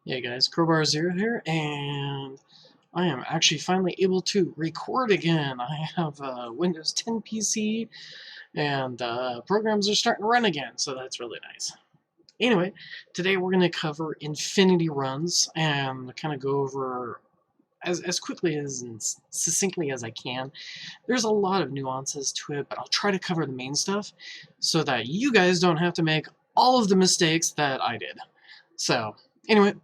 Hey guys, Crowbarzero here, and I am actually finally able to record again. I have a Windows 10 PC, and programs are starting to run again, so that's really nice. Anyway, today we're going to cover infinity runs and kind of go over as quickly and succinctly as I can. There's a lot of nuances to it, but I'll try to cover the main stuff so that you guys don't have to make all of the mistakes that I did. So, anyway.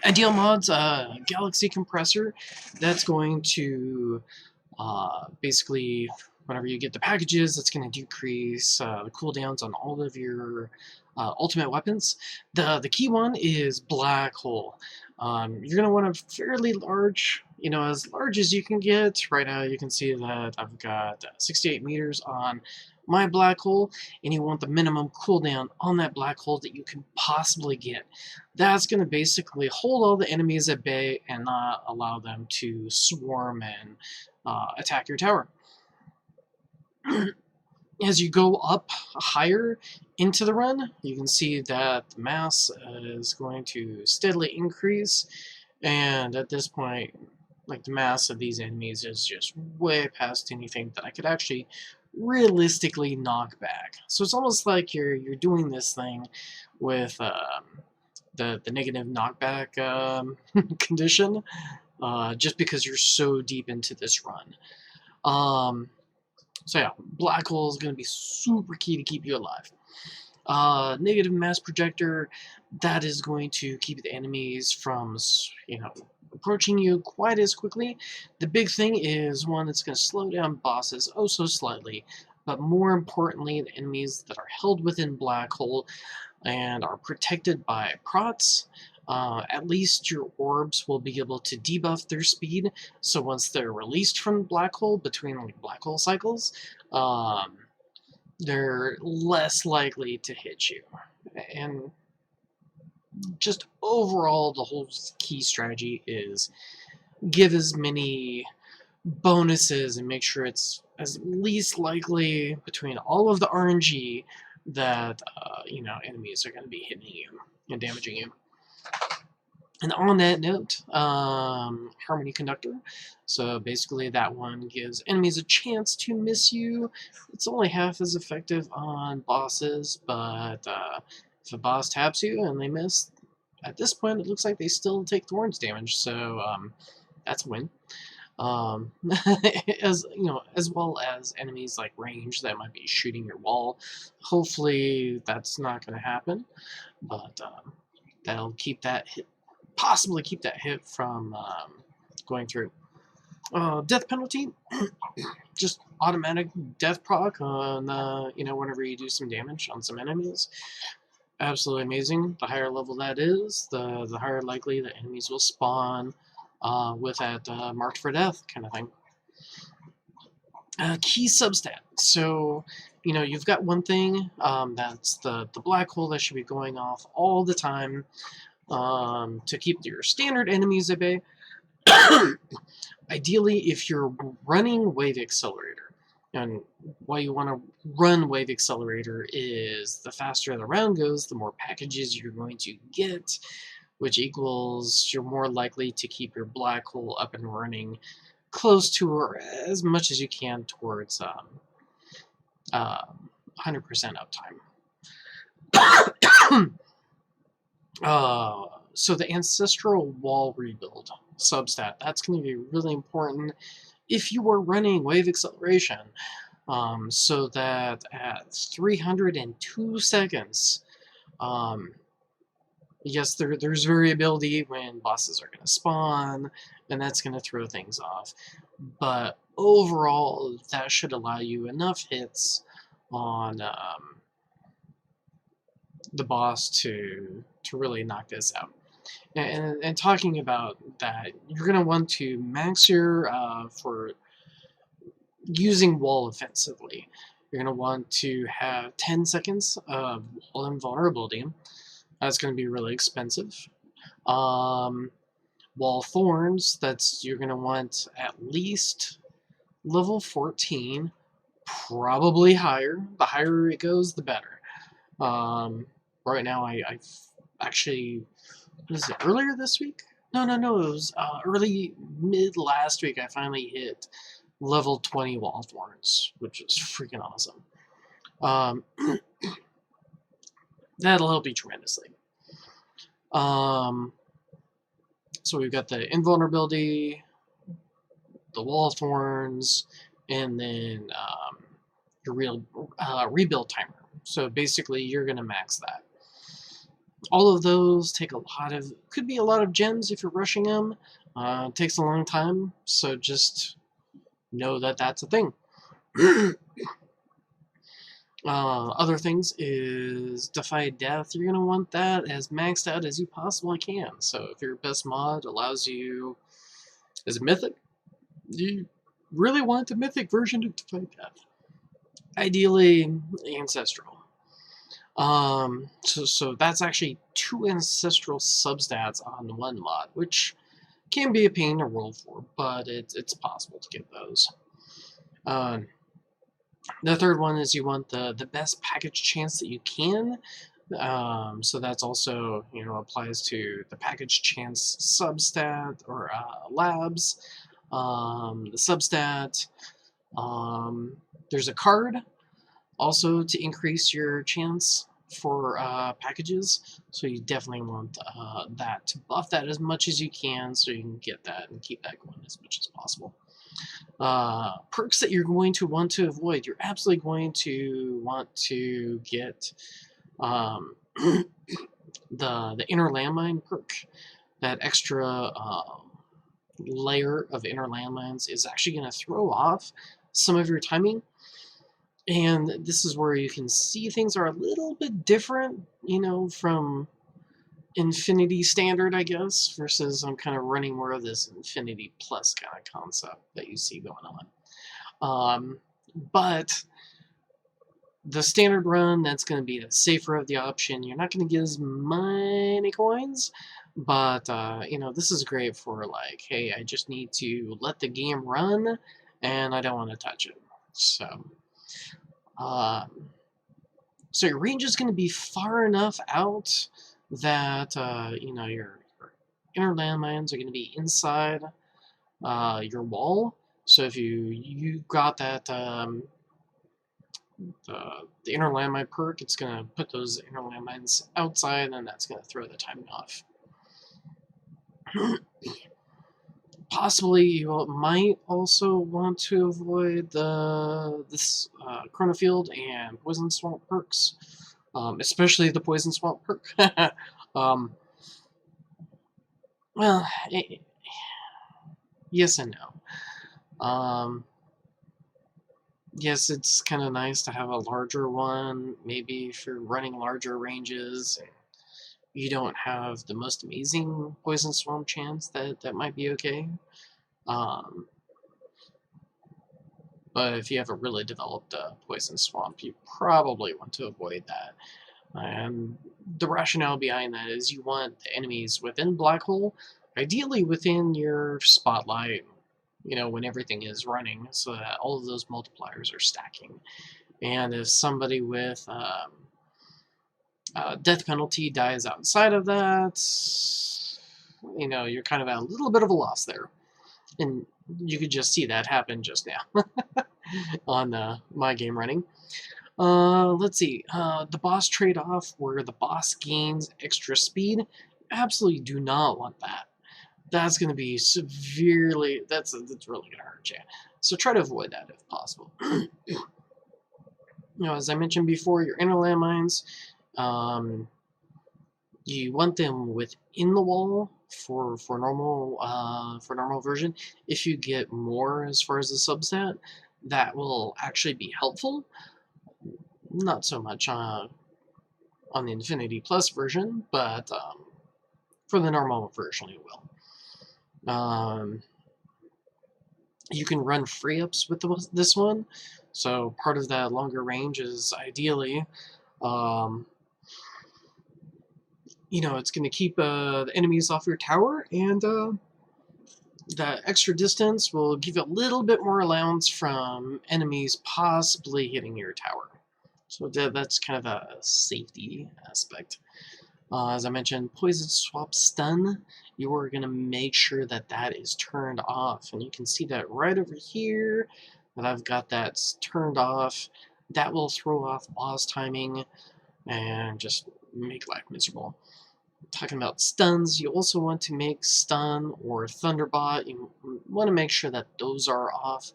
Ideal mods, Galaxy Compressor, that's going to basically, whenever you get the packages, that's going to decrease the cooldowns on all of your ultimate weapons. The key one is Black Hole. You're going to want a fairly large, as large as you can get. Right now you can see that I've got 68 meters on my black hole, and you want the minimum cooldown on that black hole that you can possibly get. That's going to basically hold all the enemies at bay and not allow them to swarm and attack your tower. As you go up higher into the run, you can see that the mass is going to steadily increase, and at this point, like, the mass of these enemies is just way past anything that I could actually realistically knock back. So it's almost like you're doing this thing with the negative knockback condition, just because you're so deep into this run. So yeah, black hole is going to be super key to keep you alive. Negative mass projector, that is going to keep the enemies from, approaching you quite as quickly. The big thing is one that's going to slow down bosses oh so slightly, but more importantly, the enemies that are held within black hole and are protected by prots. At least your orbs will be able to debuff their speed, so once they're released from the black hole between black hole cycles, they're less likely to hit you. And just overall, the whole key strategy is give as many bonuses and make sure it's as least likely between all of the RNG that enemies are going to be hitting you and damaging you. And on that note, Harmony Conductor. So basically that one gives enemies a chance to miss you. It's only half as effective on bosses, but if a boss taps you and they miss, at this point it looks like they still take thorns damage, so that's a win. As well as enemies like range that might be shooting your wall. Hopefully that's not going to happen, but that'll keep that hit, possibly keep that hit from going through. Death penalty, just automatic death proc on whenever you do some damage on some enemies. Absolutely amazing. The higher level that is, the higher likely the enemies will spawn with that marked for death kind of thing. Key substat. So, you've got one thing, that's the black hole that should be going off all the time to keep your standard enemies at bay. Ideally, if you're running Wave Accelerator, and why you want to run Wave Accelerator is the faster the round goes, the more packages you're going to get, which equals you're more likely to keep your black hole up and running close to or as much as you can towards 100% uptime. So the Ancestral Wall Rebuild substat, that's going to be really important if you are running Wave Acceleration, so that at 302 seconds, yes, there's variability when bosses are going to spawn, and that's going to throw things off. But overall, that should allow you enough hits on the boss to really knock this out. And talking about that, you're going to want to max your, for using wall offensively, you're going to want to have 10 seconds of wall invulnerability. That's going to be really expensive. Wall thorns, you're going to want at least level 14, probably higher. The higher it goes, the better. Right now, actually, was it earlier this week? No, no, no. It was early mid last week. I finally hit level 20 wall thorns, which was freaking awesome. That'll help you tremendously. So we've got the invulnerability, the wall thorns, and then your real rebuild timer. So basically, you're gonna max that. All of those take could be a lot of gems if you're rushing them. It takes a long time, so just know that that's a thing. Other things is Defy Death. You're going to want that as maxed out as you possibly can. So if your best mod allows you as a mythic, you really want a mythic version of Defy Death. Ideally, ancestral. So that's actually 2 ancestral substats on one mod, which can be a pain to roll for, but it's possible to get those. The third one is you want the best package chance that you can. So that's also, applies to the package chance substat or labs. The substat. There's a card also to increase your chance for packages. So you definitely want that to buff that as much as you can so you can get that and keep that going as much as possible. Perks that you're going to want to avoid. You're absolutely going to want to get the inner landmine perk. That extra layer of inner landmines is actually going to throw off some of your timing. And this is where you can see things are a little bit different, from Infinity Standard, I guess, versus I'm kind of running more of this Infinity Plus kind of concept that you see going on. But the Standard run, that's going to be the safer of the option. You're not going to get as many coins, but, this is great for, like, hey, I just need to let the game run, and I don't want to touch it. So your range is going to be far enough out that, your inner landmines are going to be inside your wall. So if you got that the inner landmine perk, it's going to put those inner landmines outside, and that's going to throw the timing off. Possibly you might also want to avoid this Chronofield and Poison Swamp perks, especially the Poison Swamp perk. Well, yes and no. Yes, it's kind of nice to have a larger one. Maybe if you're running larger ranges and you don't have the most amazing Poison Swamp chance, that might be okay. But if you have a really developed Poison Swamp, you probably want to avoid that. And the rationale behind that is you want the enemies within Black Hole, ideally within your spotlight, when everything is running, so that all of those multipliers are stacking. And if somebody with death penalty dies outside of that, you're kind of at a little bit of a loss there. And you could just see that happen just now on my game running. Let's see. The boss trade-off where the boss gains extra speed. Absolutely do not want that. That's going to be severely... That's really going to hurt you. So try to avoid that if possible. As I mentioned before, your inner landmines, you want them within the wall for normal version. If you get more as far as the substat, that will actually be helpful. Not so much on the Infinity Plus version, but for the normal version it will. You can run free ups with this one, so part of that longer range is ideally it's going to keep the enemies off your tower, and that extra distance will give you a little bit more allowance from enemies possibly hitting your tower. So that's kind of a safety aspect. As I mentioned, poison swap stun, you are going to make sure that that is turned off. And you can see that right over here, that I've got that turned off. That will throw off boss timing and just make life miserable. Talking about stuns, you also want to make stun or thunderbot. You want to make sure that those are off.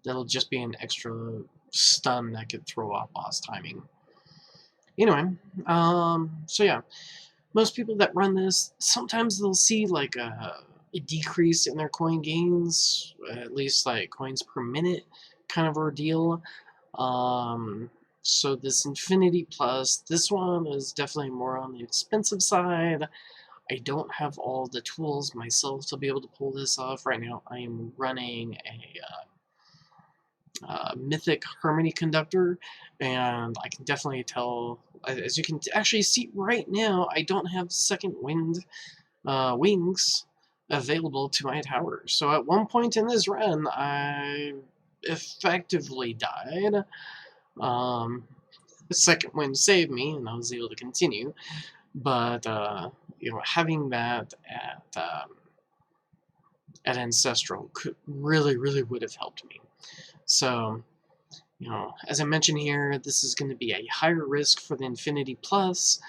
That'll just be an extra stun that could throw off boss timing. Anyway, so yeah, most people that run this, sometimes they'll see like a decrease in their coin gains, at least like coins per minute kind of ordeal. So this Infinity Plus, this one is definitely more on the expensive side. I don't have all the tools myself to be able to pull this off right now. I am running a Mythic Harmony Conductor, and I can definitely tell, as you can actually see right now, I don't have second wind wings available to my tower. So at one point in this run, I effectively died. The second wind saved me, and I was able to continue. But you know, having that at Ancestral could really would have helped me. So, you know, as I mentioned here, this is going to be a higher risk for the Infinity Plus,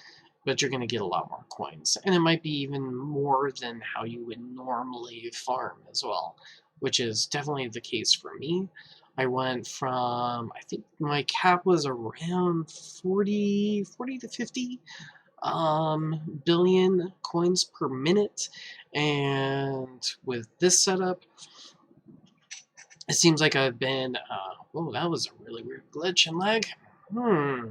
but you're going to get a lot more coins. And it might be even more than how you would normally farm as well, which is definitely the case for me. I went from, I think my cap was around 40 to 50 billion coins per minute, and with this setup, it seems like I've been, oh, that was a really weird glitch and lag. I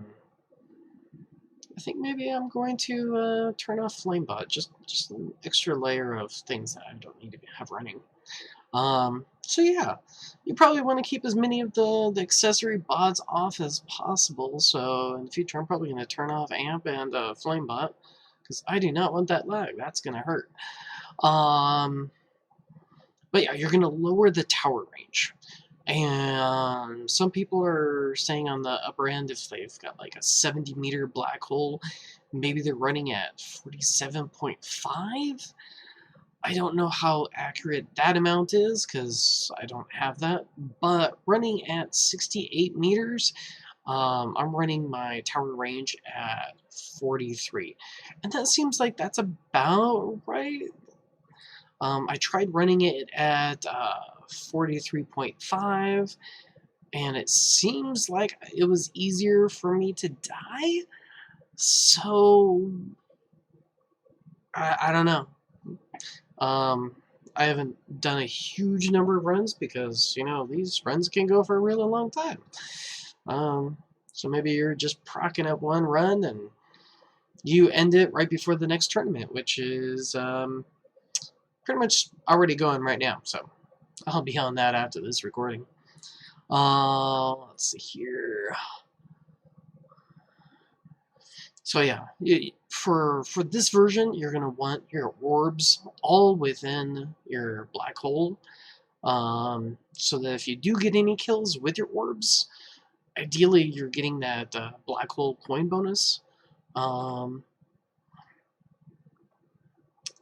think maybe I'm going to turn off Flamebot, just an extra layer of things that I don't need to have running. So yeah, you probably want to keep as many of the accessory bots off as possible. So in the future, I'm probably going to turn off Amp and Flamebot, because I do not want that lag. That's going to hurt. But yeah, you're going to lower the tower range. And some people are saying on the upper end, if they've got like a 70-meter black hole, maybe they're running at 47.5. I don't know how accurate that amount is because I don't have that, but running at 68 meters, I'm running my tower range at 43, and that seems like that's about right. I tried running it at 43.5, and it seems like it was easier for me to die, so I don't know. I haven't done a huge number of runs because, you know, these runs can go for a really long time. So maybe you're just procking up one run and you end it right before the next tournament, which is pretty much already going right now. So I'll be on that after this recording. Let's see here. So yeah, for this version, you're going to want your orbs all within your black hole, so that if you do get any kills with your orbs, ideally you're getting that black hole coin bonus.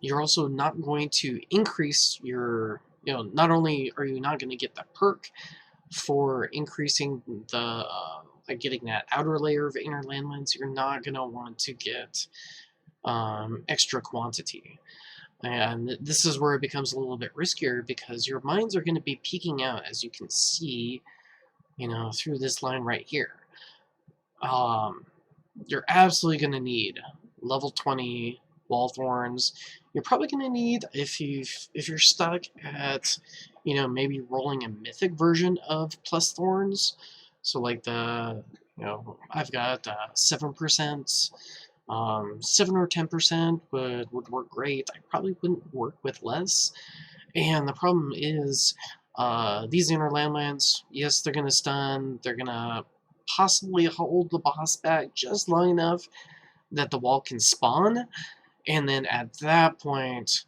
You're also not going to increase your, you know, not only are you not going to get the perk for increasing the like getting that outer layer of inner landmines, you're not going to want to get extra quantity. And this is where it becomes a little bit riskier because your mines are going to be peeking out, as you can see, you know, through this line right here. You're absolutely going to need level 20 wall thorns. You're probably going to need, if you're stuck at, you know, maybe rolling a mythic version of plus thorns. So like the, you know, I've got 7%, 7 or 10% would work great. I probably wouldn't work with less. And the problem is, these inner landmines, yes, they're going to stun, they're going to possibly hold the boss back just long enough that the wall can spawn, and then at that point,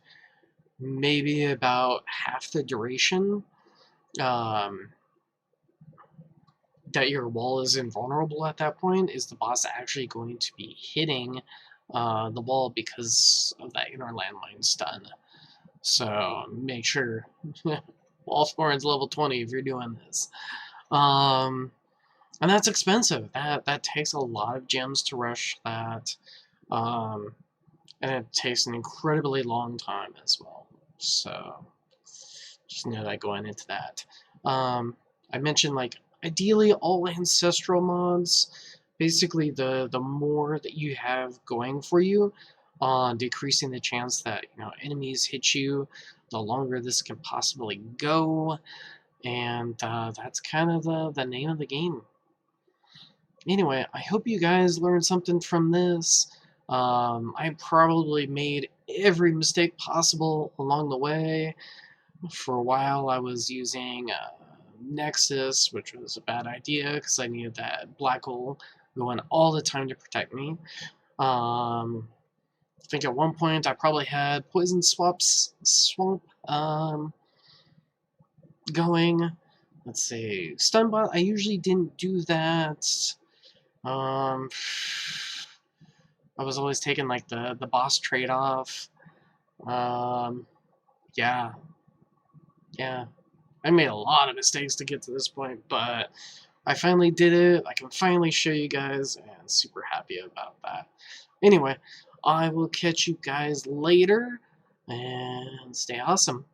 maybe about half the duration, that your wall is invulnerable at that point is the boss actually going to be hitting the wall because of that inner landmine stun. So make sure wall scoring's level 20 if you're doing this. And that's expensive. That takes a lot of gems to rush that. Um, and it takes an incredibly long time as well. So just know that going into that. I mentioned like ideally all ancestral mods. Basically, the more that you have going for you, decreasing the chance that enemies hit you, the longer this can possibly go, and that's kind of the name of the game. Anyway, I hope you guys learned something from this. I probably made every mistake possible along the way. For a while, I was using Nexus, which was a bad idea because I needed that black hole going all the time to protect me. I think at one point I probably had Poison Swamp going. Let's see, Stunbot, I usually didn't do that. I was always taking like the boss trade-off. Yeah, yeah. I made a lot of mistakes to get to this point, but I finally did it. I can finally show you guys, and super happy about that. Anyway, I will catch you guys later, and stay awesome.